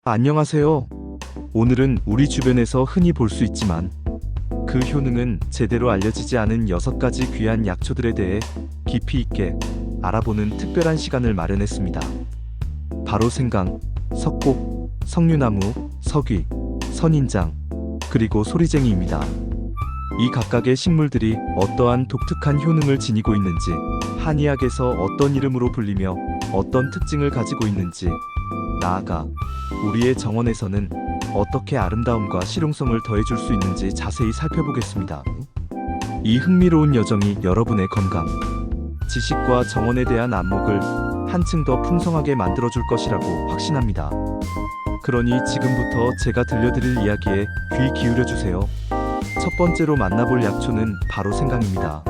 안녕하세요. 오늘은 우리 주변에서 흔히 볼 수 있지만 그 효능은 제대로 알려지지 않은 6가지 귀한 약초들에 대해 깊이 있게 알아보는 특별한 시간을 마련했습니다. 바로 생강, 석곡, 석류나무, 석귀, 선인장, 그리고 소리쟁이입니다. 이 각각의 식물들이 어떠한 독특한 효능을 지니고 있는지, 한의학에서 어떤 이름으로 불리며 어떤 특징을 가지고 있는지, 나아가 우리의 정원에서는 어떻게 아름다움과 실용성을 더해줄 수 있는지 자세히 살펴보겠습니다. 이 흥미로운 여정이 여러분의 건강, 지식과 정원에 대한 안목을 한층 더 풍성하게 만들어줄 것이라고 확신합니다. 그러니 지금부터 제가 들려드릴 이야기에 귀 기울여주세요. 첫 번째로 만나볼 약초는 바로 생강입니다.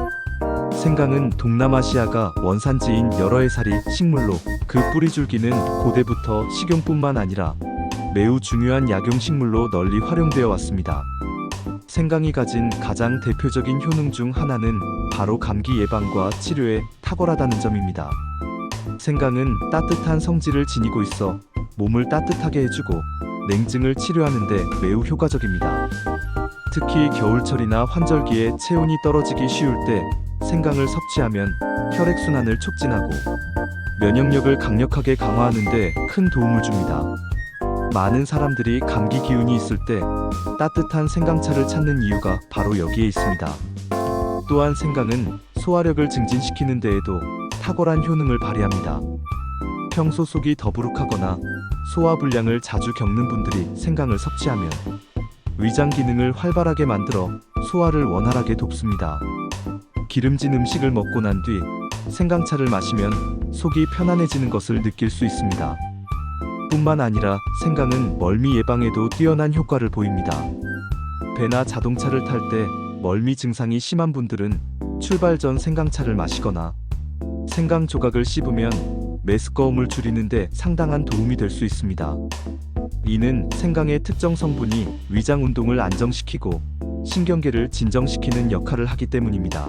생강은 동남아시아가 원산지인 여러 해살이 식물로 그 뿌리줄기는 고대부터 식용뿐만 아니라 매우 중요한 약용식물로 널리 활용되어 왔습니다. 생강이 가진 가장 대표적인 효능 중 하나는 바로 감기 예방과 치료에 탁월하다는 점입니다. 생강은 따뜻한 성질을 지니고 있어 몸을 따뜻하게 해주고 냉증을 치료하는 데 매우 효과적입니다. 특히 겨울철이나 환절기에 체온이 떨어지기 쉬울 때 생강을 섭취하면 혈액순환을 촉진하고 면역력을 강력하게 강화하는 데 큰 도움을 줍니다. 많은 사람들이 감기 기운이 있을 때 따뜻한 생강차를 찾는 이유가 바로 여기에 있습니다. 또한 생강은 소화력을 증진시키는 데에도 탁월한 효능을 발휘합니다. 평소 속이 더부룩하거나 소화불량을 자주 겪는 분들이 생강을 섭취하면 위장 기능을 활발하게 만들어 소화를 원활하게 돕습니다. 기름진 음식을 먹고 난 뒤 생강차를 마시면 속이 편안해지는 것을 느낄 수 있습니다. 뿐만 아니라 생강은 멀미 예방에도 뛰어난 효과를 보입니다. 배나 자동차를 탈 때 멀미 증상이 심한 분들은 출발 전 생강차를 마시거나 생강 조각을 씹으면 메스꺼움을 줄이는 데 상당한 도움이 될 수 있습니다. 이는 생강의 특정 성분이 위장 운동을 안정시키고 신경계를 진정시키는 역할을 하기 때문입니다.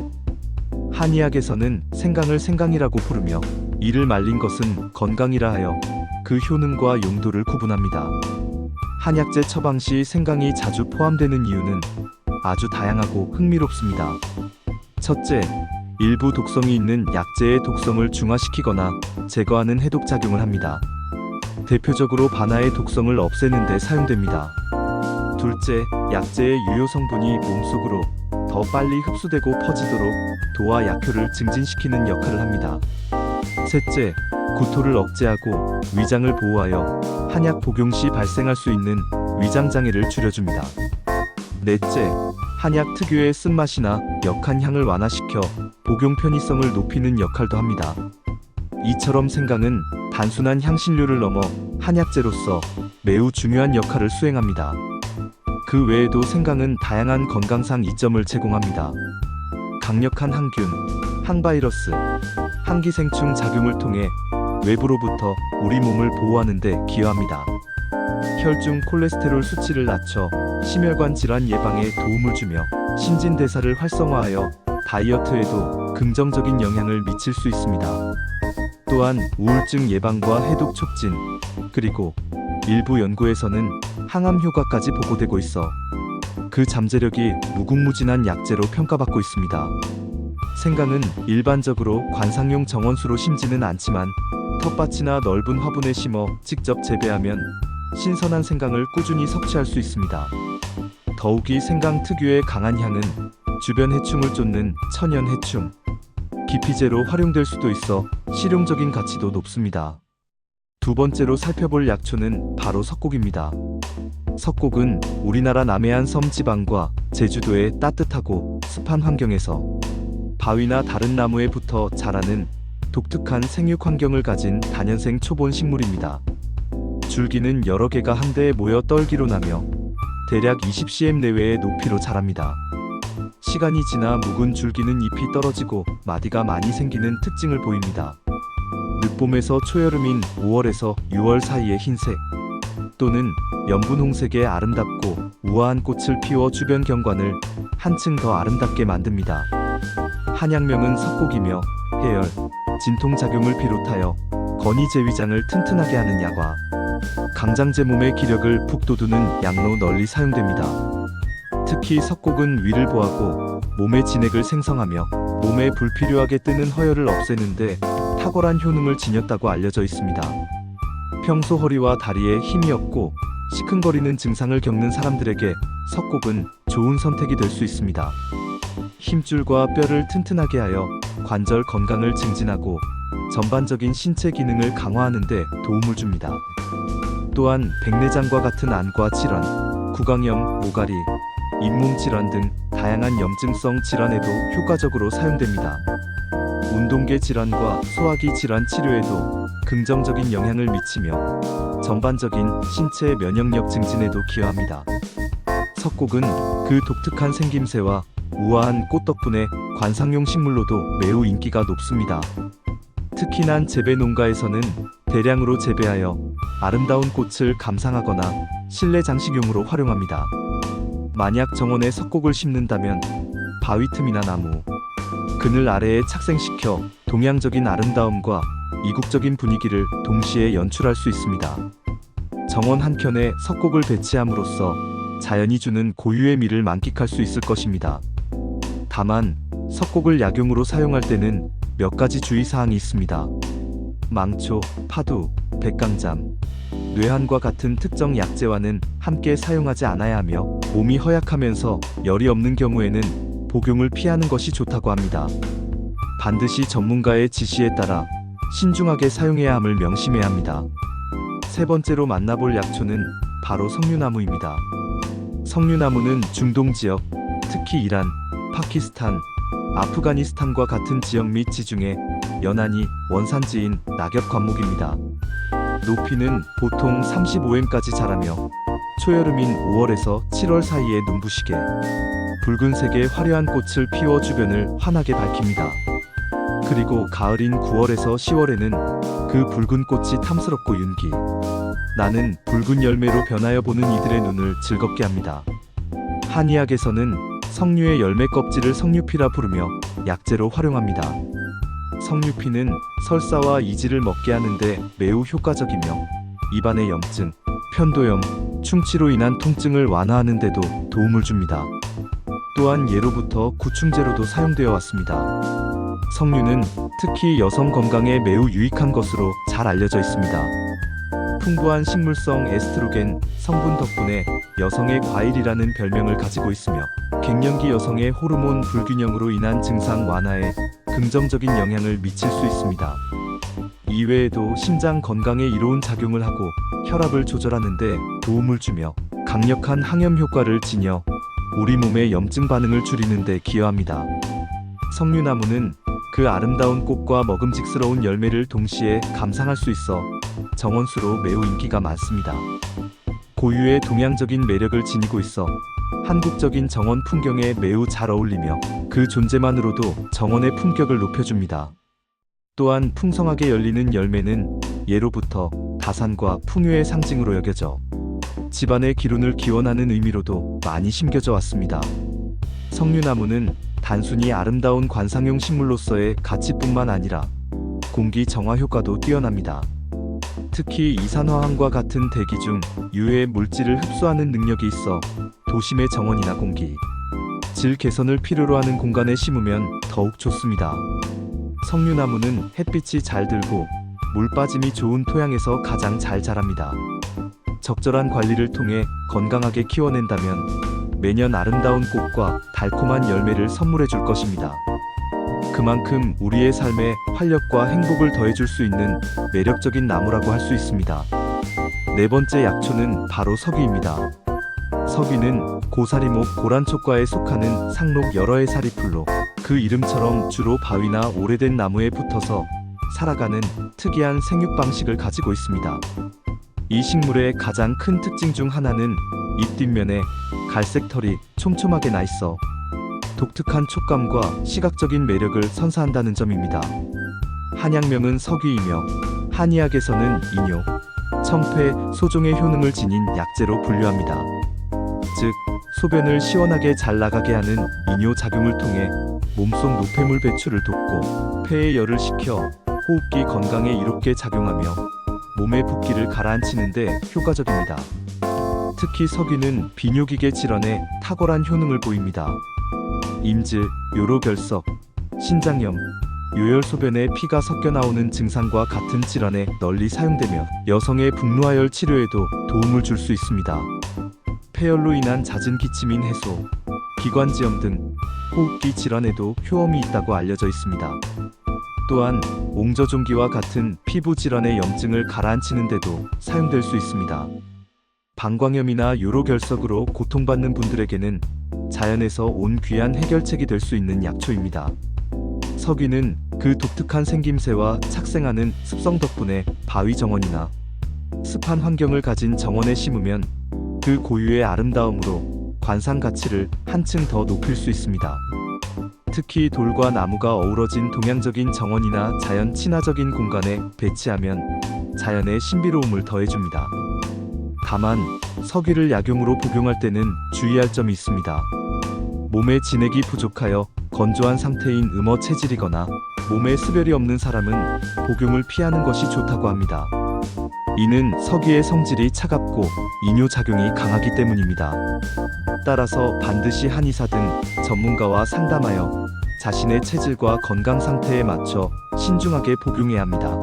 한의학에서는 생강을 생강이라고 부르며 이를 말린 것은 건강이라 하여 그 효능과 용도를 구분합니다. 한약재 처방 시 생강이 자주 포함되는 이유는 아주 다양하고 흥미롭습니다. 첫째, 일부 독성이 있는 약재의 독성을 중화시키거나 제거하는 해독작용을 합니다. 대표적으로 바나의 독성을 없애는 데 사용됩니다. 둘째, 약재의 유효 성분이 몸속으로 더 빨리 흡수되고 퍼지도록 도와 약효를 증진시키는 역할을 합니다. 셋째, 구토를 억제하고 위장을 보호하여 한약 복용 시 발생할 수 있는 위장장애를 줄여줍니다. 넷째, 한약 특유의 쓴맛이나 역한 향을 완화시켜 복용 편의성을 높이는 역할도 합니다. 이처럼 생강은 단순한 향신료를 넘어 한약재로서 매우 중요한 역할을 수행합니다. 그 외에도 생강은 다양한 건강상 이점을 제공합니다. 강력한 항균, 항바이러스, 항기생충 작용을 통해 외부로부터 우리 몸을 보호하는 데 기여합니다. 혈중 콜레스테롤 수치를 낮춰 심혈관 질환 예방에 도움을 주며 신진대사를 활성화하여 다이어트에도 긍정적인 영향을 미칠 수 있습니다. 또한 우울증 예방과 해독 촉진, 그리고 일부 연구에서는 항암 효과까지 보고되고 있어 그 잠재력이 무궁무진한 약재로 평가받고 있습니다. 생강은 일반적으로 관상용 정원수로 심지는 않지만 텃밭이나 넓은 화분에 심어 직접 재배하면 신선한 생강을 꾸준히 섭취할 수 있습니다. 더욱이 생강 특유의 강한 향은 주변 해충을 쫓는 천연 해충, 기피제로 활용될 수도 있어 실용적인 가치도 높습니다. 두 번째로 살펴볼 약초는 바로 석곡입니다. 석곡은 우리나라 남해안 섬 지방과 제주도의 따뜻하고 습한 환경에서 바위나 다른 나무에 붙어 자라는 독특한 생육 환경을 가진 다년생 초본 식물입니다. 줄기는 여러 개가 한데에 모여 떨기로 나며 대략 20cm 내외의 높이로 자랍니다. 시간이 지나 묵은 줄기는 잎이 떨어지고 마디가 많이 생기는 특징을 보입니다. 늦봄에서 초여름인 5월에서 6월 사이의 흰색 또는 연분홍색의 아름답고 우아한 꽃을 피워 주변 경관을 한층 더 아름답게 만듭니다. 한약명은 석곡이며 해열, 진통작용을 비롯하여 건의제위장을 튼튼하게 하는 약과 강장제 몸의 기력을 북돋우는 약로 널리 사용됩니다. 특히 석곡은 위를 보하고 몸의 진액을 생성하며 몸에 불필요하게 뜨는 허혈을 없애는데 탁월한 효능을 지녔다고 알려져 있습니다. 평소 허리와 다리에 힘이 없고 시큰거리는 증상을 겪는 사람들에게 석곡은 좋은 선택이 될 수 있습니다. 힘줄과 뼈를 튼튼하게 하여 관절 건강을 증진하고 전반적인 신체 기능을 강화하는 데 도움을 줍니다. 또한 백내장과 같은 안과 질환, 구강염, 모가리, 잇몸 질환 등 다양한 염증성 질환에도 효과적으로 사용됩니다. 운동계 질환과 소화기 질환 치료에도 긍정적인 영향을 미치며 전반적인 신체 면역력 증진에도 기여합니다. 석곡은 그 독특한 생김새와 우아한 꽃 덕분에 관상용 식물로도 매우 인기가 높습니다. 특히나 재배 농가에서는 대량으로 재배하여 아름다운 꽃을 감상하거나 실내 장식용으로 활용합니다. 만약 정원에 석곡을 심는다면 바위 틈이나 나무, 그늘 아래에 착생시켜 동양적인 아름다움과 이국적인 분위기를 동시에 연출할 수 있습니다. 정원 한켠에 석곡을 배치함으로써 자연이 주는 고유의 미를 만끽할 수 있을 것입니다. 다만 석곡을 약용으로 사용할 때는 몇 가지 주의사항이 있습니다. 망초, 파두, 백강잠, 뇌한과 같은 특정 약재와는 함께 사용하지 않아야 하며 몸이 허약하면서 열이 없는 경우에는 복용을 피하는 것이 좋다고 합니다. 반드시 전문가의 지시에 따라 신중하게 사용해야 함을 명심해야 합니다. 세 번째로 만나볼 약초는 바로 석류나무입니다. 석류나무는 중동 지역, 특히 이란, 파키스탄, 아프가니스탄과 같은 지역 및 지중해, 연안이 원산지인 낙엽 관목입니다. 높이는 보통 35m까지 자라며 초여름인 5월에서 7월 사이에 눈부시게 붉은색의 화려한 꽃을 피워 주변을 환하게 밝힙니다. 그리고 가을인 9월에서 10월에는 그 붉은 꽃이 탐스럽고 윤기 나는 붉은 열매로 변하여 보는 이들의 눈을 즐겁게 합니다. 한의학에서는 석류의 열매 껍질을 석류피라 부르며 약재로 활용합니다. 석류피는 설사와 이지를 먹게 하는데 매우 효과적이며 입안의 염증, 편도염, 충치로 인한 통증을 완화하는 데도 도움을 줍니다. 또한 예로부터 구충제로도 사용되어 왔습니다. 석류는 특히 여성 건강에 매우 유익한 것으로 잘 알려져 있습니다. 풍부한 식물성 에스트로겐 성분 덕분에 여성의 과일이라는 별명을 가지고 있으며 갱년기 여성의 호르몬 불균형으로 인한 증상 완화에 긍정적인 영향을 미칠 수 있습니다. 이외에도 심장 건강에 이로운 작용을 하고 혈압을 조절하는 데 도움을 주며 강력한 항염 효과를 지녀 우리 몸의 염증 반응을 줄이는 데 기여합니다. 석류나무는 그 아름다운 꽃과 먹음직스러운 열매를 동시에 감상할 수 있어 정원수로 매우 인기가 많습니다. 고유의 동양적인 매력을 지니고 있어 한국적인 정원 풍경에 매우 잘 어울리며 그 존재만으로도 정원의 품격을 높여줍니다. 또한 풍성하게 열리는 열매는 예로부터 다산과 풍요의 상징으로 여겨져 집안의 기운을 기원하는 의미로도 많이 심겨져 왔습니다. 석류나무는 단순히 아름다운 관상용 식물로서의 가치뿐만 아니라 공기 정화 효과도 뛰어납니다. 특히 이산화황과 같은 대기 중 유해 물질을 흡수하는 능력이 있어 도심의 정원이나 공기, 질 개선을 필요로 하는 공간에 심으면 더욱 좋습니다. 석류나무는 햇빛이 잘 들고 물 빠짐이 좋은 토양에서 가장 잘 자랍니다. 적절한 관리를 통해 건강하게 키워낸다면 매년 아름다운 꽃과 달콤한 열매를 선물해 줄 것입니다. 그만큼 우리의 삶에 활력과 행복을 더해줄 수 있는 매력적인 나무라고 할 수 있습니다. 네 번째 약초는 바로 석유입니다. 석유는 고사리목 고란촉과에 속하는 상록 여러의 사리풀로 그 이름처럼 주로 바위나 오래된 나무에 붙어서 살아가는 특이한 생육 방식을 가지고 있습니다. 이 식물의 가장 큰 특징 중 하나는 잎 뒷면에 갈색 털이 촘촘하게 나 있어 독특한 촉감과 시각적인 매력을 선사한다는 점입니다. 한약명은 석유이며 한의학에서는 이뇨, 청폐, 소종의 효능을 지닌 약재로 분류합니다. 즉, 소변을 시원하게 잘 나가게 하는 이뇨 작용을 통해 몸속 노폐물 배출을 돕고 폐의 열을 식혀 호흡기 건강에 이롭게 작용하며 몸의 붓기를 가라앉히는 데 효과적입니다. 특히 석유는 비뇨기계 질환에 탁월한 효능을 보입니다. 임질, 요로결석, 신장염, 요열소변에 피가 섞여 나오는 증상과 같은 질환에 널리 사용되며 여성의 북노하열 치료에도 도움을 줄 수 있습니다. 폐열로 인한 잦은 기침인 해소, 기관지염 등 호흡기 질환에도 효험이 있다고 알려져 있습니다. 또한 옹저종기와 같은 피부 질환의 염증을 가라앉히는 데도 사용될 수 있습니다. 방광염이나 요로결석으로 고통받는 분들에게는 자연에서 온 귀한 해결책이 될 수 있는 약초입니다. 석유는 그 독특한 생김새와 착생하는 습성 덕분에 바위 정원이나 습한 환경을 가진 정원에 심으면 그 고유의 아름다움으로 관상 가치를 한층 더 높일 수 있습니다. 특히 돌과 나무가 어우러진 동양적인 정원이나 자연 친화적인 공간에 배치하면 자연의 신비로움을 더해줍니다. 다만 석유를 약용으로 복용할 때는 주의할 점이 있습니다. 몸에 진액이 부족하여 건조한 상태인 음어 체질이거나 몸에 습열이 없는 사람은 복용을 피하는 것이 좋다고 합니다. 이는 석유의 성질이 차갑고 이뇨작용이 강하기 때문입니다. 따라서 반드시 한의사 등 전문가와 상담하여 자신의 체질과 건강 상태에 맞춰 신중하게 복용해야 합니다.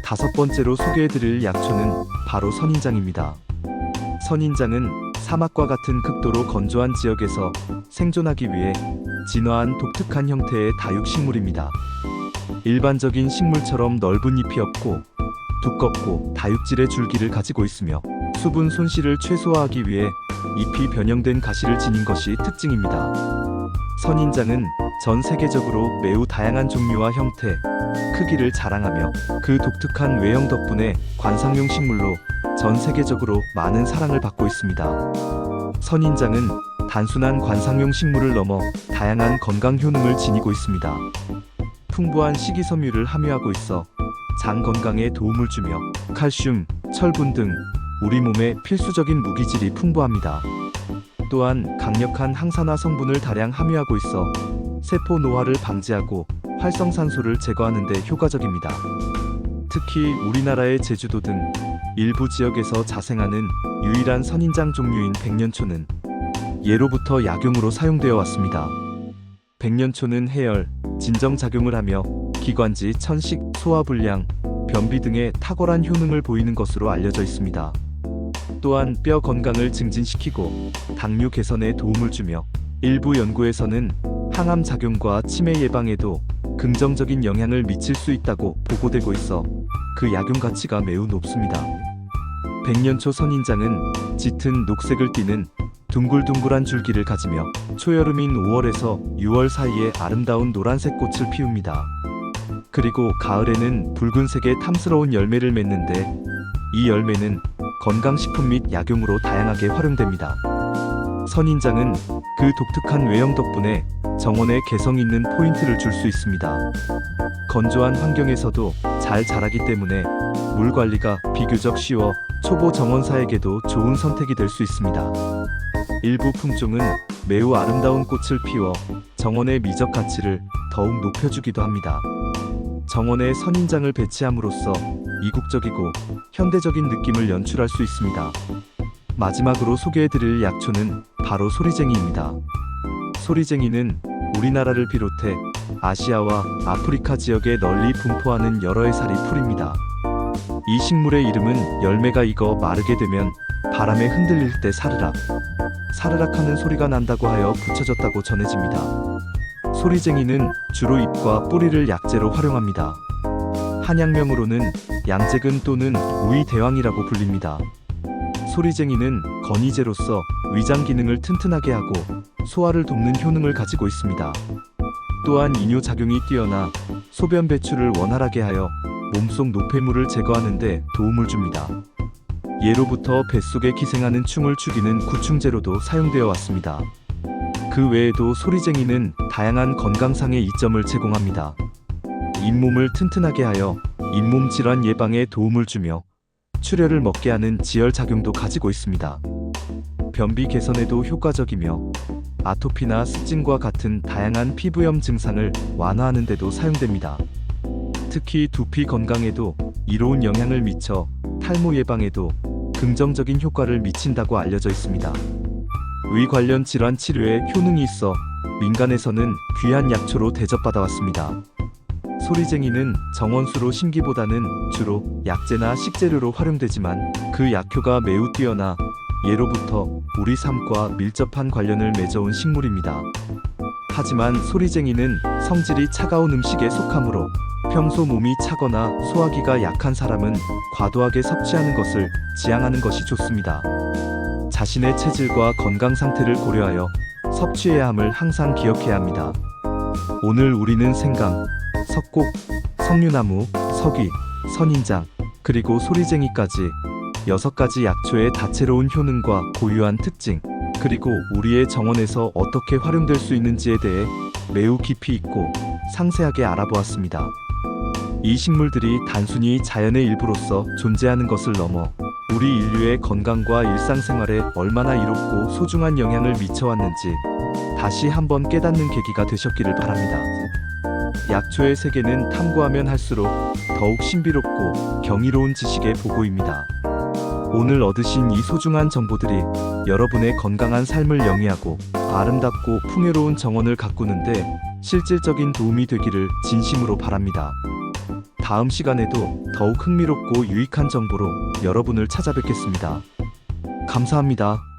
5번째로 소개해드릴 약초는 바로 선인장입니다. 선인장은 사막과 같은 극도로 건조한 지역에서 생존하기 위해 진화한 독특한 형태의 다육식물입니다. 일반적인 식물처럼 넓은 잎이 없고 두껍고 다육질의 줄기를 가지고 있으며 수분 손실을 최소화하기 위해 잎이 변형된 가시를 지닌 것이 특징입니다. 선인장은 전 세계적으로 매우 다양한 종류와 형태, 크기를 자랑하며 그 독특한 외형 덕분에 관상용 식물로 전 세계적으로 많은 사랑을 받고 있습니다. 선인장은 단순한 관상용 식물을 넘어 다양한 건강 효능을 지니고 있습니다. 풍부한 식이섬유를 함유하고 있어 장 건강에 도움을 주며 칼슘, 철분 등 우리 몸에 필수적인 무기질이 풍부합니다. 또한 강력한 항산화 성분을 다량 함유하고 있어 세포 노화를 방지하고 활성산소를 제거하는 데 효과적입니다. 특히 우리나라의 제주도 등 일부 지역에서 자생하는 유일한 선인장 종류인 백년초는 예로부터 약용으로 사용되어 왔습니다. 백년초는 해열, 진정작용을 하며 기관지, 천식, 소화불량, 변비 등의 탁월한 효능을 보이는 것으로 알려져 있습니다. 또한 뼈 건강을 증진시키고 당뇨 개선에 도움을 주며 일부 연구에서는 항암 작용과 치매 예방에도 긍정적인 영향을 미칠 수 있다고 보고되고 있어 그 약용 가치가 매우 높습니다. 백년초 선인장은 짙은 녹색을 띠는 둥글둥글한 줄기를 가지며 초여름인 5월에서 6월 사이에 아름다운 노란색 꽃을 피웁니다. 그리고 가을에는 붉은색의 탐스러운 열매를 맺는데 이 열매는 건강식품 및 약용으로 다양하게 활용됩니다. 선인장은 그 독특한 외형 덕분에 정원에 개성 있는 포인트를 줄 수 있습니다. 건조한 환경에서도 잘 자라기 때문에 물 관리가 비교적 쉬워 초보 정원사에게도 좋은 선택이 될 수 있습니다. 일부 품종은 매우 아름다운 꽃을 피워 정원의 미적 가치를 더욱 높여주기도 합니다. 정원에 선인장을 배치함으로써 이국적이고 현대적인 느낌을 연출할 수 있습니다. 마지막으로 소개해드릴 약초는 바로 소리쟁이입니다. 소리쟁이는 우리나라를 비롯해 아시아와 아프리카 지역에 널리 분포하는 여러 해살이 풀입니다. 이 식물의 이름은 열매가 익어 마르게 되면 바람에 흔들릴 때 사르락, 사르락하는 소리가 난다고 하여 붙여졌다고 전해집니다. 소리쟁이는 주로 잎과 뿌리를 약재로 활용합니다. 한약명으로는 양재근 또는 우이대왕이라고 불립니다. 소리쟁이는 건의제로서 위장 기능을 튼튼하게 하고 소화를 돕는 효능을 가지고 있습니다. 또한 이뇨작용이 뛰어나 소변 배출을 원활하게 하여 몸속 노폐물을 제거하는 데 도움을 줍니다. 예로부터 뱃속에 기생하는 충을 죽이는 구충제로도 사용되어 왔습니다. 그 외에도 소리쟁이는 다양한 건강상의 이점을 제공합니다. 잇몸을 튼튼하게 하여 잇몸 질환 예방에 도움을 주며 출혈을 먹게 하는 지혈작용도 가지고 있습니다. 변비 개선에도 효과적이며 아토피나 습진과 같은 다양한 피부염 증상을 완화하는 데도 사용됩니다. 특히 두피 건강에도 이로운 영향을 미쳐 탈모 예방에도 긍정적인 효과를 미친다고 알려져 있습니다. 의 관련 질환 치료에 효능이 있어 민간에서는 귀한 약초로 대접받아 왔습니다. 소리쟁이는 정원수로 심기보다는 주로 약재나 식재료로 활용되지만 그 약효가 매우 뛰어나 예로부터 우리 삶과 밀접한 관련을 맺어온 식물입니다. 하지만 소리쟁이는 성질이 차가운 음식에 속하므로 평소 몸이 차거나 소화기가 약한 사람은 과도하게 섭취하는 것을 지양하는 것이 좋습니다. 자신의 체질과 건강 상태를 고려하여 섭취해야 함을 항상 기억해야 합니다. 오늘 우리는 생강, 석곡, 석류나무, 서귀, 선인장, 그리고 소리쟁이까지 6가지 약초의 다채로운 효능과 고유한 특징, 그리고 우리의 정원에서 어떻게 활용될 수 있는지에 대해 매우 깊이 있고 상세하게 알아보았습니다. 이 식물들이 단순히 자연의 일부로서 존재하는 것을 넘어 우리 인류의 건강과 일상생활에 얼마나 이롭고 소중한 영향을 미쳐왔는지 다시 한번 깨닫는 계기가 되셨기를 바랍니다. 약초의 세계는 탐구하면 할수록 더욱 신비롭고 경이로운 지식의 보고입니다. 오늘 얻으신 이 소중한 정보들이 여러분의 건강한 삶을 영위하고 아름답고 풍요로운 정원을 가꾸는데 실질적인 도움이 되기를 진심으로 바랍니다. 다음 시간에도 더욱 흥미롭고 유익한 정보로 여러분을 찾아뵙겠습니다. 감사합니다.